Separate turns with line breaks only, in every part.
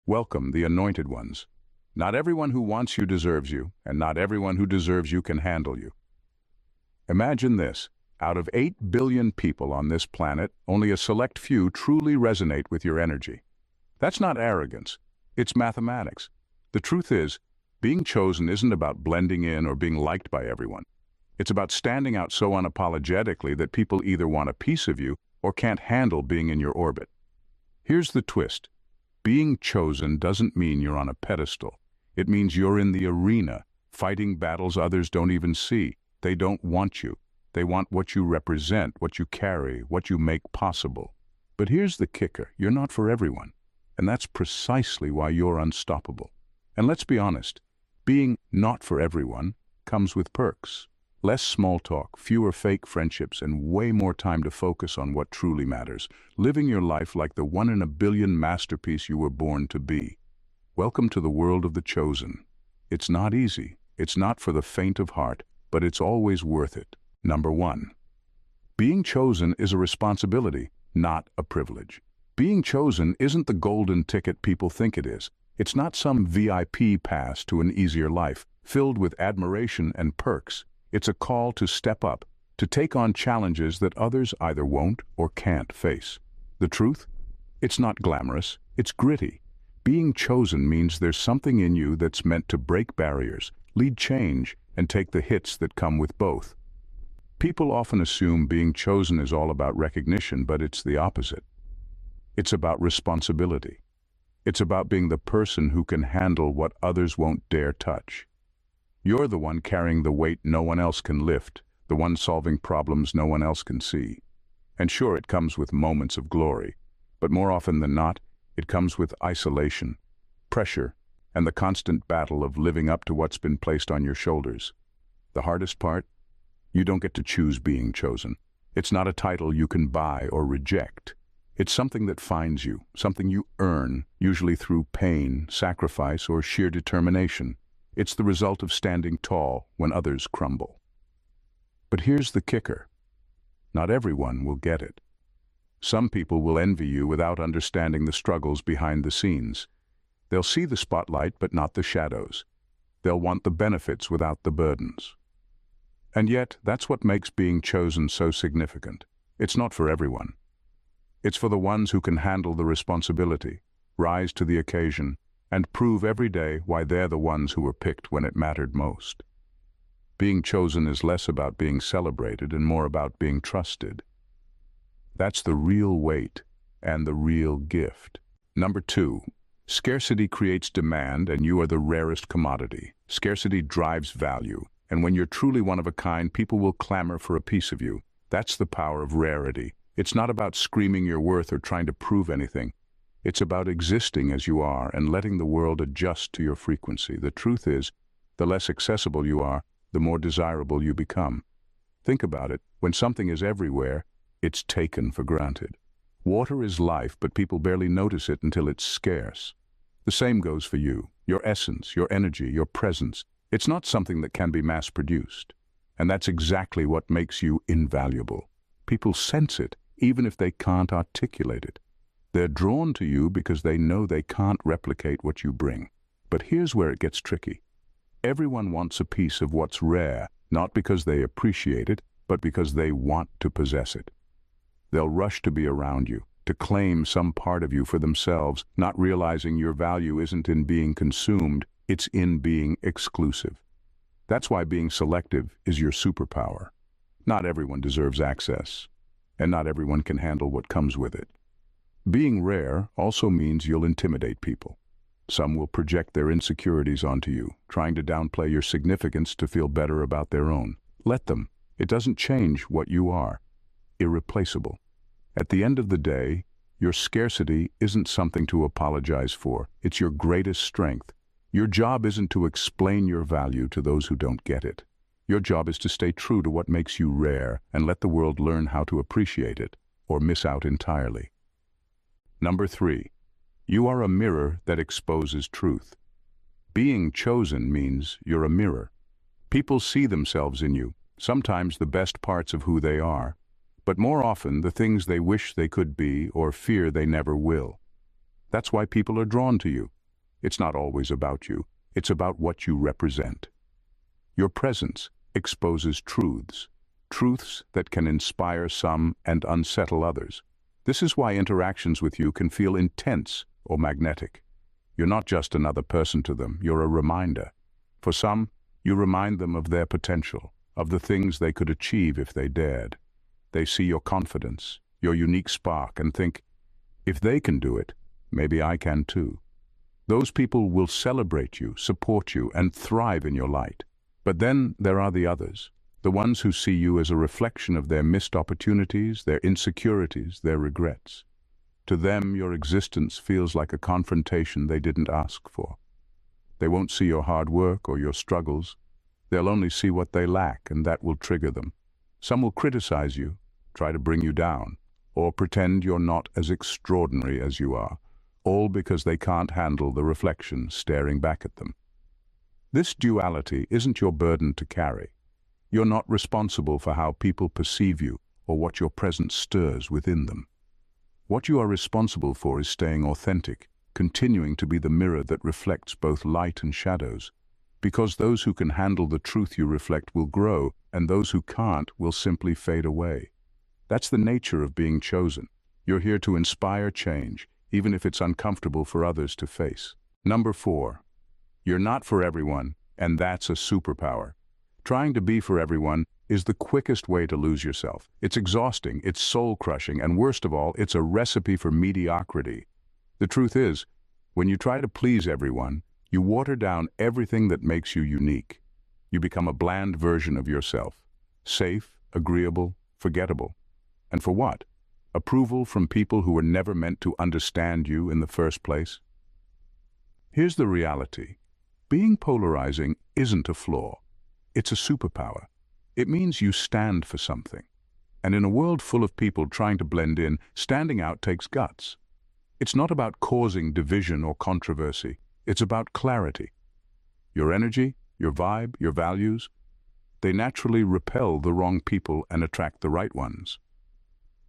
Welcome, the anointed ones. Not everyone who wants you deserves you, and not everyone who deserves you can handle you. Imagine this. Out of 8 billion people on this planet, only a select few truly resonate with your energy. That's not arrogance. It's mathematics. The truth is, being chosen isn't about blending in or being liked by everyone. It's about standing out so unapologetically that people either want a piece of you or can't handle being in your orbit. Here's the twist. Being chosen doesn't mean you're on a pedestal. It means you're in the arena, fighting battles others don't even see. They don't want you. They want what you represent, what you carry, what you make possible. But here's the kicker. You're not for everyone. And that's precisely why you're unstoppable. And let's be honest, being not for everyone comes with perks. Less small talk, fewer fake friendships, and way more time to focus on what truly matters. Living your life like the one in a billion masterpiece you were born to be. Welcome to the world of the chosen. It's not easy. It's not for the faint of heart, but it's always worth it. Number 1. Being chosen is a responsibility, not a privilege. Being chosen isn't the golden ticket people think it is. It's not some VIP pass to an easier life, filled with admiration and perks. It's a call to step up, to take on challenges that others either won't or can't face. The truth? It's not glamorous, it's gritty. Being chosen means there's something in you that's meant to break barriers, lead change, and take the hits that come with both. People often assume being chosen is all about recognition, but it's the opposite. It's about responsibility. It's about being the person who can handle what others won't dare touch. You're the one carrying the weight no one else can lift, the one solving problems no one else can see. And sure, it comes with moments of glory, but more often than not, it comes with isolation, pressure, and the constant battle of living up to what's been placed on your shoulders. The hardest part? You don't get to choose being chosen. It's not a title you can buy or reject. It's something that finds you, something you earn, usually through pain, sacrifice, or sheer determination. It's the result of standing tall when others crumble. But here's the kicker. Not everyone will get it. Some people will envy you without understanding the struggles behind the scenes. They'll see the spotlight but not the shadows. They'll want the benefits without the burdens. And yet, that's what makes being chosen so significant. It's not for everyone. It's for the ones who can handle the responsibility, rise to the occasion, and prove every day why they're the ones who were picked when it mattered most. Being chosen is less about being celebrated and more about being trusted. That's the real weight and the real gift. Number 2, scarcity creates demand, and you are the rarest commodity. Scarcity drives value, and when you're truly one of a kind, people will clamor for a piece of you. That's the power of rarity. It's not about screaming your worth or trying to prove anything. It's about existing as you are and letting the world adjust to your frequency. The truth is, the less accessible you are, the more desirable you become. Think about it. When something is everywhere, it's taken for granted. Water is life, but people barely notice it until it's scarce. The same goes for you. Your essence, your energy, your presence. It's not something that can be mass-produced. And that's exactly what makes you invaluable. People sense it, even if they can't articulate it. They're drawn to you because they know they can't replicate what you bring. But here's where it gets tricky. Everyone wants a piece of what's rare, not because they appreciate it, but because they want to possess it. They'll rush to be around you, to claim some part of you for themselves, not realizing your value isn't in being consumed, it's in being exclusive. That's why being selective is your superpower. Not everyone deserves access, and not everyone can handle what comes with it. Being rare also means you'll intimidate people. Some will project their insecurities onto you, trying to downplay your significance to feel better about their own. Let them. It doesn't change what you are. Irreplaceable. At the end of the day, your scarcity isn't something to apologize for. It's your greatest strength. Your job isn't to explain your value to those who don't get it. Your job is to stay true to what makes you rare and let the world learn how to appreciate it, or miss out entirely. Number 3, you are a mirror that exposes truth. Being chosen means you're a mirror. People see themselves in you, sometimes the best parts of who they are, but more often the things they wish they could be or fear they never will. That's why people are drawn to you. It's not always about you. It's about what you represent. Your presence exposes truths, truths that can inspire some and unsettle others. This is why interactions with you can feel intense or magnetic. You're not just another person to them, you're a reminder. For some, you remind them of their potential, of the things they could achieve if they dared. They see your confidence, your unique spark, and think, if they can do it, maybe I can too. Those people will celebrate you, support you, and thrive in your light. But then there are the others, the ones who see you as a reflection of their missed opportunities, their insecurities, their regrets. To them, your existence feels like a confrontation they didn't ask for. They won't see your hard work or your struggles. They'll only see what they lack, and that will trigger them. Some will criticize you, try to bring you down, or pretend you're not as extraordinary as you are, all because they can't handle the reflection staring back at them. This duality isn't your burden to carry. You're not responsible for how people perceive you or what your presence stirs within them. What you are responsible for is staying authentic, continuing to be the mirror that reflects both light and shadows, because those who can handle the truth you reflect will grow, and those who can't will simply fade away. That's the nature of being chosen. You're here to inspire change, even if it's uncomfortable for others to face. Number 4. You're not for everyone, and that's a superpower. Trying to be for everyone is the quickest way to lose yourself. It's exhausting, it's soul-crushing, and worst of all, it's a recipe for mediocrity. The truth is, when you try to please everyone, you water down everything that makes you unique. You become a bland version of yourself. Safe, agreeable, forgettable. And for what? Approval from people who were never meant to understand you in the first place? Here's the reality. Being polarizing isn't a flaw. It's a superpower. It means you stand for something. And in a world full of people trying to blend in, standing out takes guts. It's not about causing division or controversy. It's about clarity. Your energy, your vibe, your values, they naturally repel the wrong people and attract the right ones.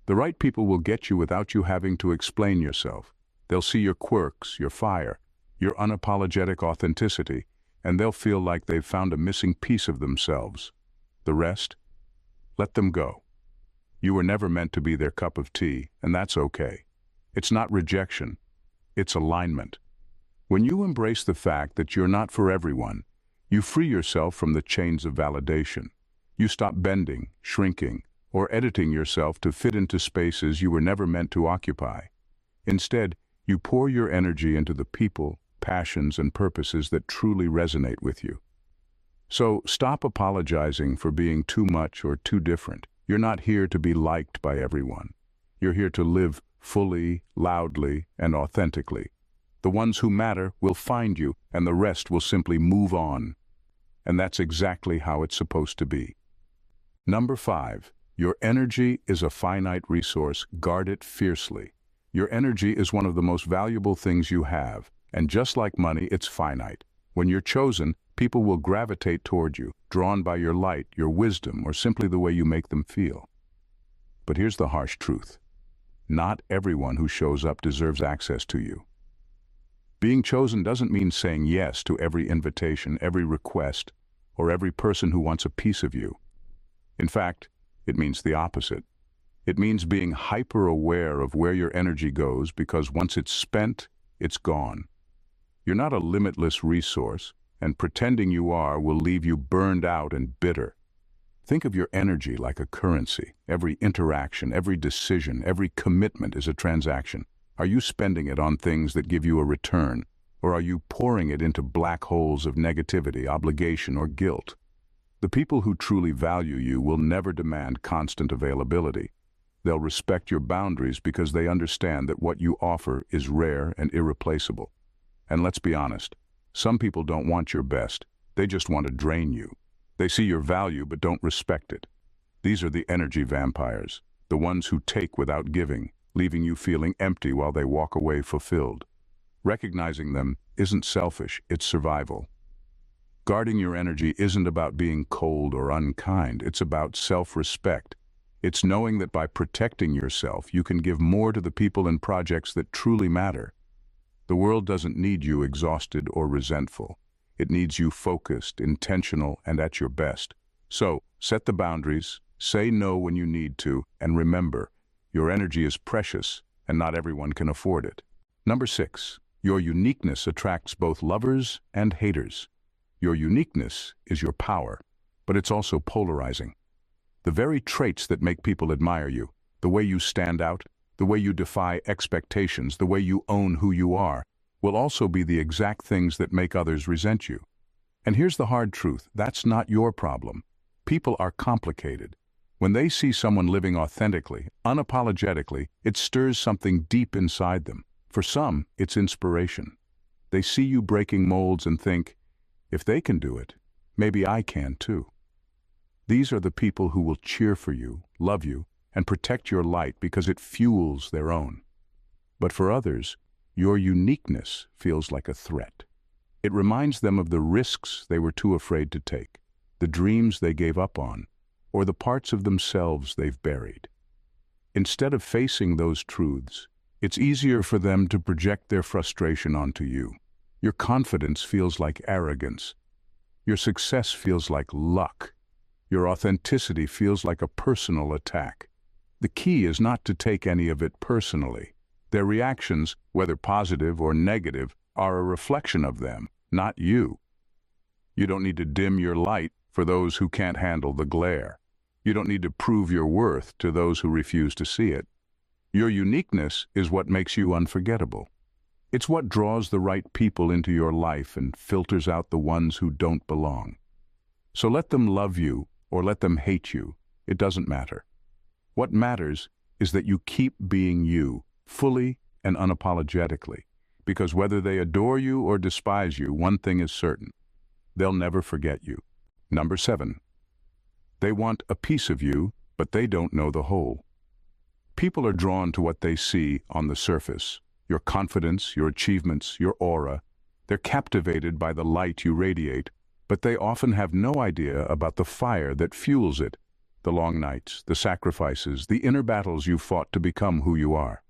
The right people will get you without you having to explain yourself. They'll see your quirks, your fire, your unapologetic authenticity, and they'll feel like they've found a missing piece of themselves. The rest? Let them go. You were never meant to be their cup of tea, and that's okay. It's not rejection, it's alignment. When you embrace the fact that you're not for everyone, you free yourself from the chains of validation. You stop bending, shrinking, or editing yourself to fit into spaces you were never meant to occupy. Instead, you pour your energy into the people, passions, and purposes that truly resonate with you. So stop apologizing for being too much or too different. You're not here to be liked by everyone. You're here to live fully, loudly, and authentically. The ones who matter will find you, and the rest will simply move on. And that's exactly how it's supposed to be. Number 5. Your energy is a finite resource. Guard it fiercely. Your energy is one of the most valuable things you have, and just like money, it's finite. When you're chosen, people will gravitate toward you, drawn by your light, your wisdom, or simply the way you make them feel. But here's the harsh truth. Not everyone who shows up deserves access to you. Being chosen doesn't mean saying yes to every invitation, every request, or every person who wants a piece of you. In fact, it means the opposite. It means being hyper-aware of where your energy goes, because once it's spent, it's gone. You're not a limitless resource, and pretending you are will leave you burned out and bitter. Think of your energy like a currency. Every interaction, every decision, every commitment is a transaction. Are you spending it on things that give you a return, or are you pouring it into black holes of negativity, obligation, or guilt? The people who truly value you will never demand constant availability. They'll respect your boundaries because they understand that what you offer is rare and irreplaceable. And let's be honest, some people don't want your best, they just want to drain you. They see your value but don't respect it. These are the energy vampires, the ones who take without giving, leaving you feeling empty while they walk away fulfilled. Recognizing them isn't selfish, it's survival. Guarding your energy isn't about being cold or unkind, it's about self-respect. It's knowing that by protecting yourself, you can give more to the people and projects that truly matter. The world doesn't need you exhausted or resentful. It needs you focused, intentional, and at your best. So, set the boundaries, say no when you need to, and remember, your energy is precious, and not everyone can afford it. Number 6. Your uniqueness attracts both lovers and haters. Your uniqueness is your power, but it's also polarizing. The very traits that make people admire you, the way you stand out, the way you defy expectations, the way you own who you are, will also be the exact things that make others resent you. And here's the hard truth, that's not your problem. People are complicated. When they see someone living authentically, unapologetically, it stirs something deep inside them. For some, it's inspiration. They see you breaking molds and think, if they can do it, maybe I can too. These are the people who will cheer for you, love you, and protect your light because it fuels their own. But for others, your uniqueness feels like a threat. It reminds them of the risks they were too afraid to take, the dreams they gave up on, or the parts of themselves they've buried. Instead of facing those truths, it's easier for them to project their frustration onto you. Your confidence feels like arrogance. Your success feels like luck. Your authenticity feels like a personal attack. The key is not to take any of it personally. Their reactions, whether positive or negative, are a reflection of them, not you. You don't need to dim your light for those who can't handle the glare. You don't need to prove your worth to those who refuse to see it. Your uniqueness is what makes you unforgettable. It's what draws the right people into your life and filters out the ones who don't belong. So let them love you or let them hate you. It doesn't matter. What matters is that you keep being you, fully and unapologetically. Because whether they adore you or despise you, one thing is certain. They'll never forget you. Number 7. They want a piece of you, but they don't know the whole. People are drawn to what they see on the surface. Your confidence, your achievements, your aura. They're captivated by the light you radiate, but they often have no idea about the fire that fuels it. The long nights, the sacrifices, the inner battles you fought to become who you are.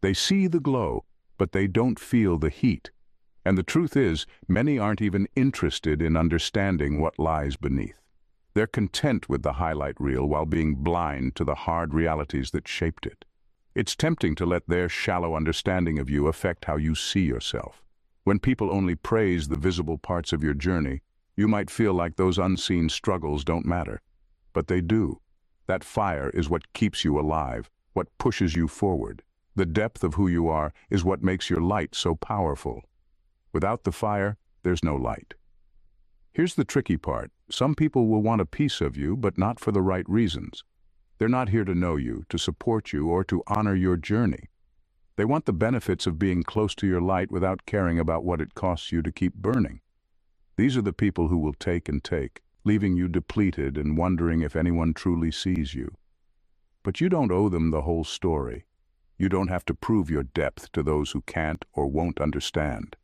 They see the glow, but they don't feel the heat. And the truth is, many aren't even interested in understanding what lies beneath. They're content with the highlight reel while being blind to the hard realities that shaped it. It's tempting to let their shallow understanding of you affect how you see yourself. When people only praise the visible parts of your journey, you might feel like those unseen struggles don't matter. But they do. That fire is what keeps you alive, what pushes you forward. The depth of who you are is what makes your light so powerful. Without the fire, there's no light. Here's the tricky part. Some people will want a piece of you, but not for the right reasons. They're not here to know you, to support you, or to honor your journey. They want the benefits of being close to your light without caring about what it costs you to keep burning. These are the people who will take and take, leaving you depleted and wondering if anyone truly sees you. But you don't owe them the whole story. You don't have to prove your depth to those who can't or won't understand.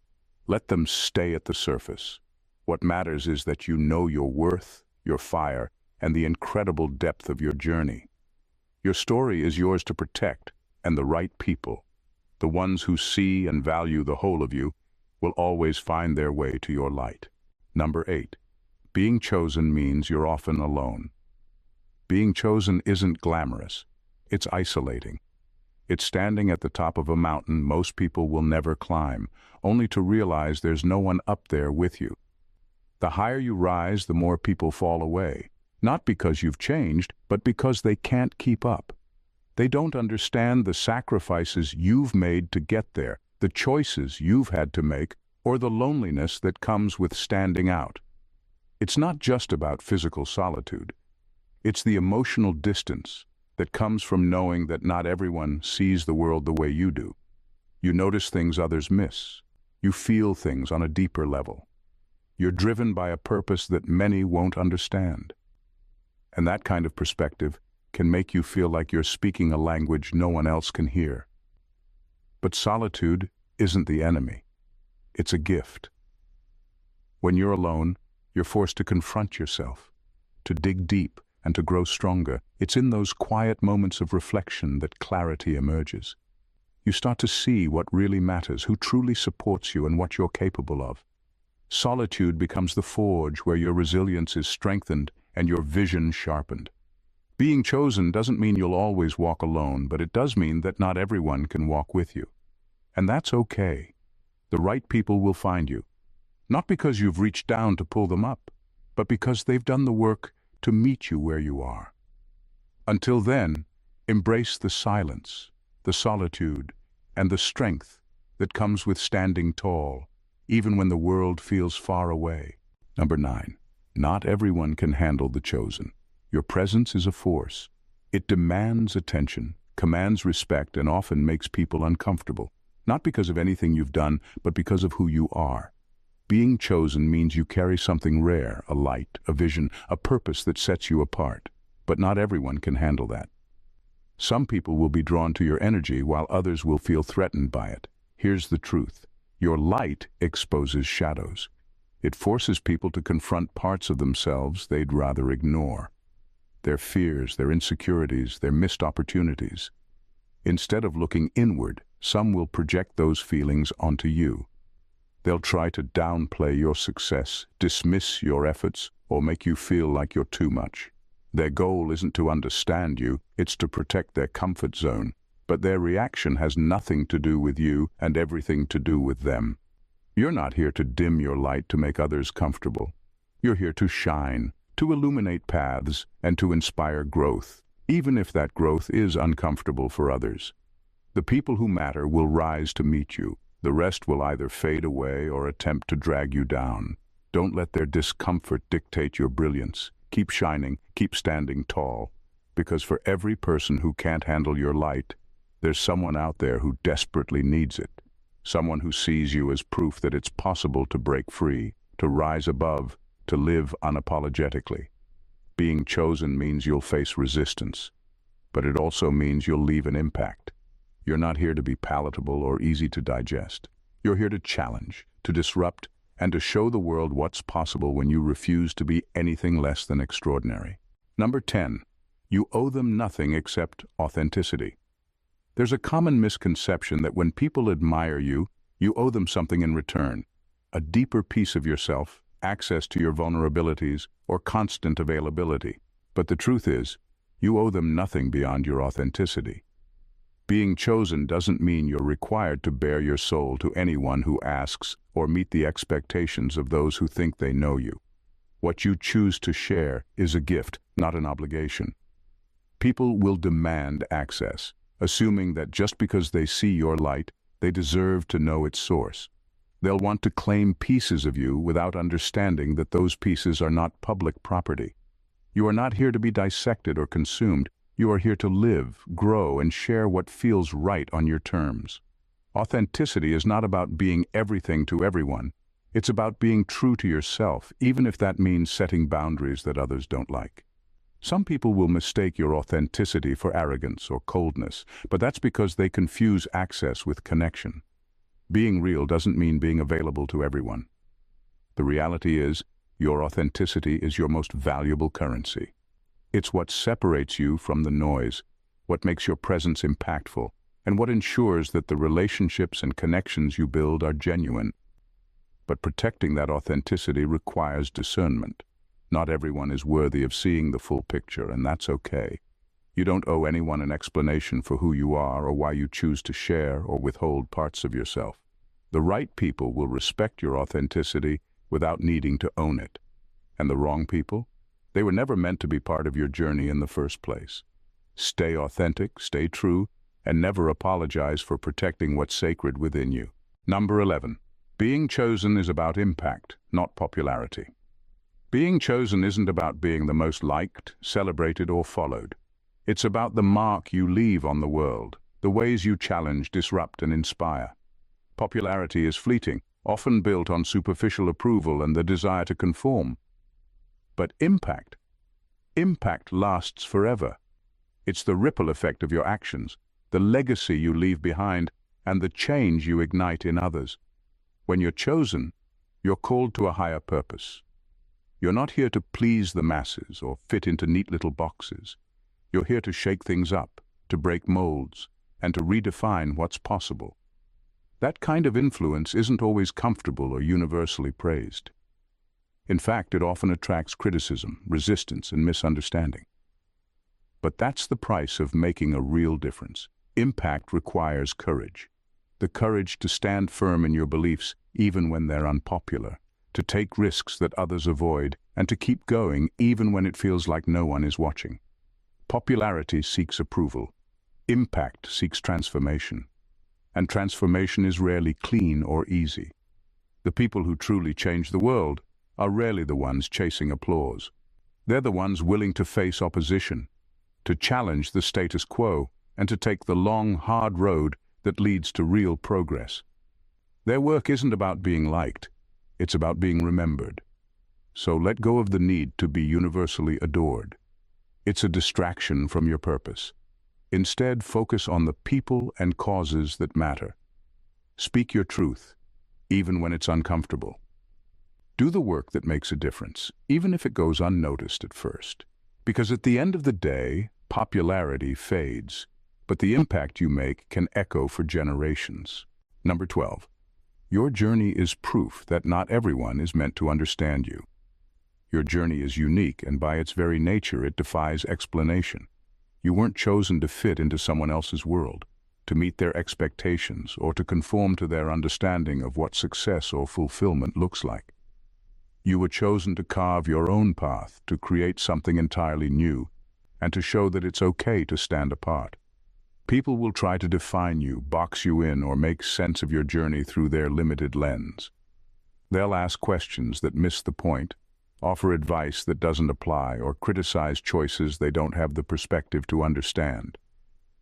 Let them stay at the surface. What matters is that you know your worth, your fire, and the incredible depth of your journey. Your story is yours to protect, and the right people, the ones who see and value the whole of you, will always find their way to your light. Number 8. Being chosen means you're often alone. Being chosen isn't glamorous. It's isolating. It's standing at the top of a mountain most people will never climb, only to realize there's no one up there with you. The higher you rise, the more people fall away. Not because you've changed, but because they can't keep up. They don't understand the sacrifices you've made to get there, the choices you've had to make, or the loneliness that comes with standing out. It's not just about physical solitude. It's the emotional distance that comes from knowing that not everyone sees the world the way you do. You notice things others miss. You feel things on a deeper level. You're driven by a purpose that many won't understand. And that kind of perspective can make you feel like you're speaking a language no one else can hear. But solitude isn't the enemy. It's a gift. When you're alone, you're forced to confront yourself, to dig deep and to grow stronger. It's in those quiet moments of reflection that clarity emerges. You start to see what really matters, who truly supports you and what you're capable of. Solitude becomes the forge where your resilience is strengthened and your vision sharpened. Being chosen doesn't mean you'll always walk alone, but it does mean that not everyone can walk with you. And that's okay. The right people will find you, not because you've reached down to pull them up, but because they've done the work to meet you where you are. Until then, embrace the silence, the solitude, and the strength that comes with standing tall, even when the world feels far away. Number 9. Not everyone can handle the chosen. Your presence is a force. It demands attention, commands respect, and often makes people uncomfortable. Not because of anything you've done, but because of who you are. Being chosen means you carry something rare, a light, a vision, a purpose that sets you apart. But not everyone can handle that. Some people will be drawn to your energy while others will feel threatened by it. Here's the truth. Your light exposes shadows. It forces people to confront parts of themselves they'd rather ignore. Their fears, their insecurities, their missed opportunities. Instead of looking inward, some will project those feelings onto you. They'll try to downplay your success, dismiss your efforts, or make you feel like you're too much. Their goal isn't to understand you, it's to protect their comfort zone. But their reaction has nothing to do with you and everything to do with them. You're not here to dim your light to make others comfortable. You're here to shine, to illuminate paths, and to inspire growth, even if that growth is uncomfortable for others. The people who matter will rise to meet you. The rest will either fade away or attempt to drag you down. Don't let their discomfort dictate your brilliance. Keep shining, keep standing tall, because for every person who can't handle your light, there's someone out there who desperately needs it. Someone who sees you as proof that it's possible to break free, to rise above, to live unapologetically. Being chosen means you'll face resistance, but it also means you'll leave an impact. You're not here to be palatable or easy to digest. You're here to challenge, to disrupt, and to show the world what's possible when you refuse to be anything less than extraordinary. Number 10. You owe them nothing except authenticity. There's a common misconception that when people admire you, you owe them something in return. A deeper piece of yourself, access to your vulnerabilities, or constant availability. But the truth is, you owe them nothing beyond your authenticity. Being chosen doesn't mean you're required to bare your soul to anyone who asks or meet the expectations of those who think they know you. What you choose to share is a gift, not an obligation. People will demand access, assuming that just because they see your light, they deserve to know its source. They'll want to claim pieces of you without understanding that those pieces are not public property. You are not here to be dissected or consumed. You are here to live, grow, and share what feels right on your terms. Authenticity is not about being everything to everyone. It's about being true to yourself, even if that means setting boundaries that others don't like. Some people will mistake your authenticity for arrogance or coldness, but that's because they confuse access with connection. Being real doesn't mean being available to everyone. The reality is, your authenticity is your most valuable currency. It's what separates you from the noise, what makes your presence impactful, and what ensures that the relationships and connections you build are genuine. But protecting that authenticity requires discernment. Not everyone is worthy of seeing the full picture, and that's okay. You don't owe anyone an explanation for who you are or why you choose to share or withhold parts of yourself. The right people will respect your authenticity without needing to own it. And the wrong people? They were never meant to be part of your journey in the first place. Stay authentic, stay true, and never apologize for protecting what's sacred within you. Number 11. Being chosen is about impact, not popularity. Being chosen isn't about being the most liked, celebrated, or followed. It's about the mark you leave on the world, the ways you challenge, disrupt, and inspire. Popularity is fleeting, often built on superficial approval and the desire to conform. But impact lasts forever. It's the ripple effect of your actions, the legacy you leave behind, and the change you ignite in others. When you're chosen, you're called to a higher purpose. You're not here to please the masses or fit into neat little boxes. You're here to shake things up, to break molds, and to redefine what's possible. That kind of influence isn't always comfortable or universally praised. In fact, it often attracts criticism, resistance, and misunderstanding. But that's the price of making a real difference. Impact requires courage. The courage to stand firm in your beliefs even when they're unpopular, to take risks that others avoid, and to keep going even when it feels like no one is watching. Popularity seeks approval. Impact seeks transformation. And transformation is rarely clean or easy. The people who truly change the world are rarely the ones chasing applause. They're the ones willing to face opposition, to challenge the status quo, and to take the long, hard road that leads to real progress. Their work isn't about being liked, it's about being remembered. So let go of the need to be universally adored. It's a distraction from your purpose. Instead, focus on the people and causes that matter. Speak your truth, even when it's uncomfortable. Do the work that makes a difference, even if it goes unnoticed at first. Because at the end of the day, popularity fades, but the impact you make can echo for generations. Number 12. Your journey is proof that not everyone is meant to understand you. Your journey is unique, and by its very nature, it defies explanation. You weren't chosen to fit into someone else's world, to meet their expectations, or to conform to their understanding of what success or fulfillment looks like. You were chosen to carve your own path, to create something entirely new, and to show that it's okay to stand apart. People will try to define you, box you in, or make sense of your journey through their limited lens. They'll ask questions that miss the point, offer advice that doesn't apply, or criticize choices they don't have the perspective to understand.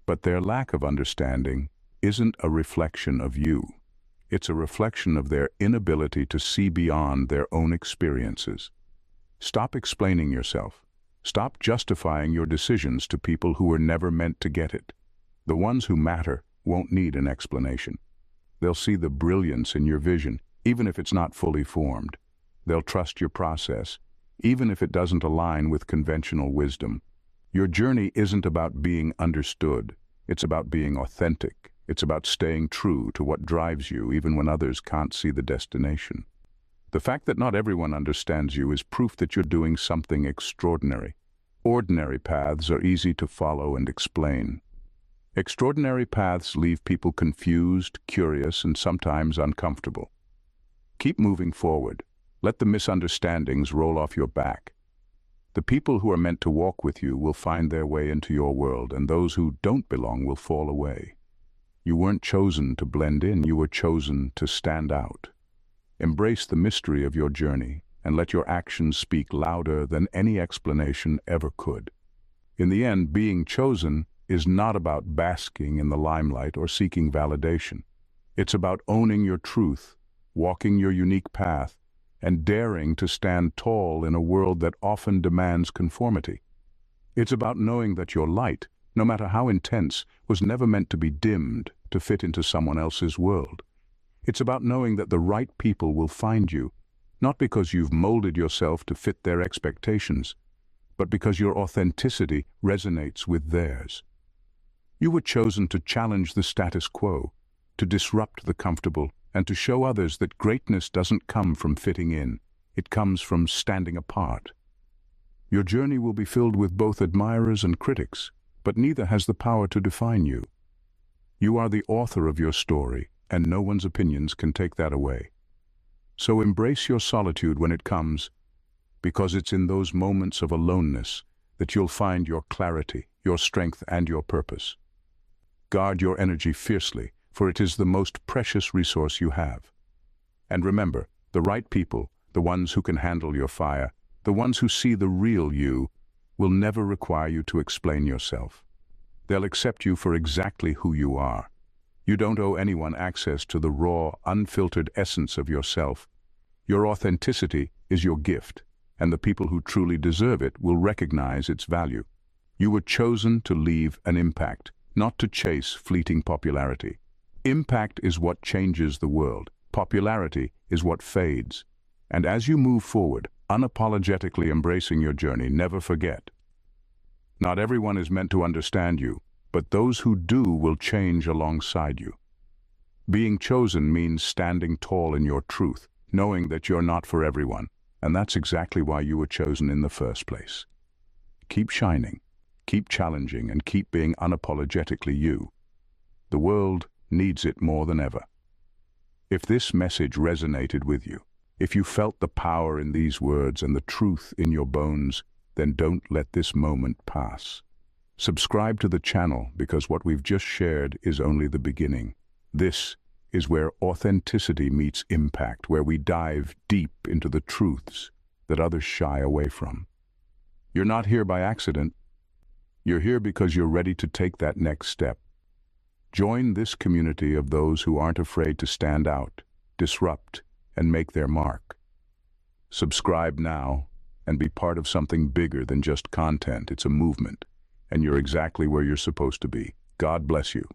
But their lack of understanding isn't a reflection of you. It's a reflection of their inability to see beyond their own experiences. Stop explaining yourself. Stop justifying your decisions to people who were never meant to get it. The ones who matter won't need an explanation. They'll see the brilliance in your vision, even if it's not fully formed. They'll trust your process, even if it doesn't align with conventional wisdom. Your journey isn't about being understood. It's about being authentic. It's about staying true to what drives you, even when others can't see the destination. The fact that not everyone understands you is proof that you're doing something extraordinary. Ordinary paths are easy to follow and explain. Extraordinary paths leave people confused, curious, and sometimes uncomfortable. Keep moving forward. Let the misunderstandings roll off your back. The people who are meant to walk with you will find their way into your world, and those who don't belong will fall away. You weren't chosen to blend in, you were chosen to stand out. Embrace the mystery of your journey, and let your actions speak louder than any explanation ever could. In the end, being chosen is not about basking in the limelight or seeking validation. It's about owning your truth, walking your unique path, and daring to stand tall in a world that often demands conformity. It's about knowing that your light, no matter how intense, was never meant to be dimmed to fit into someone else's world. It's about knowing that the right people will find you, not because you've molded yourself to fit their expectations, but because your authenticity resonates with theirs. You were chosen to challenge the status quo, to disrupt the comfortable, and to show others that greatness doesn't come from fitting in, it comes from standing apart. Your journey will be filled with both admirers and critics, but neither has the power to define you. You are the author of your story, and no one's opinions can take that away. So embrace your solitude when it comes, because it's in those moments of aloneness that you'll find your clarity, your strength, and your purpose. Guard your energy fiercely, for it is the most precious resource you have. And remember, the right people, the ones who can handle your fire, the ones who see the real you, will never require you to explain yourself. They'll accept you for exactly who you are. You don't owe anyone access to the raw, unfiltered essence of yourself. Your authenticity is your gift, and the people who truly deserve it will recognize its value. You were chosen to leave an impact, not to chase fleeting popularity. Impact is what changes the world. Popularity is what fades. And as you move forward, unapologetically embracing your journey, never forget. Not everyone is meant to understand you, but those who do will change alongside you. Being chosen means standing tall in your truth, knowing that you're not for everyone, and that's exactly why you were chosen in the first place. Keep shining, keep challenging, and keep being unapologetically you. The world needs it more than ever. If this message resonated with you, if you felt the power in these words and the truth in your bones, then don't let this moment pass. Subscribe to the channel because what we've just shared is only the beginning. This is where authenticity meets impact, where we dive deep into the truths that others shy away from. You're not here by accident. You're here because you're ready to take that next step. Join this community of those who aren't afraid to stand out, disrupt, and make their mark. Subscribe now and be part of something bigger than just content. It's a movement, and you're exactly where you're supposed to be. God bless you.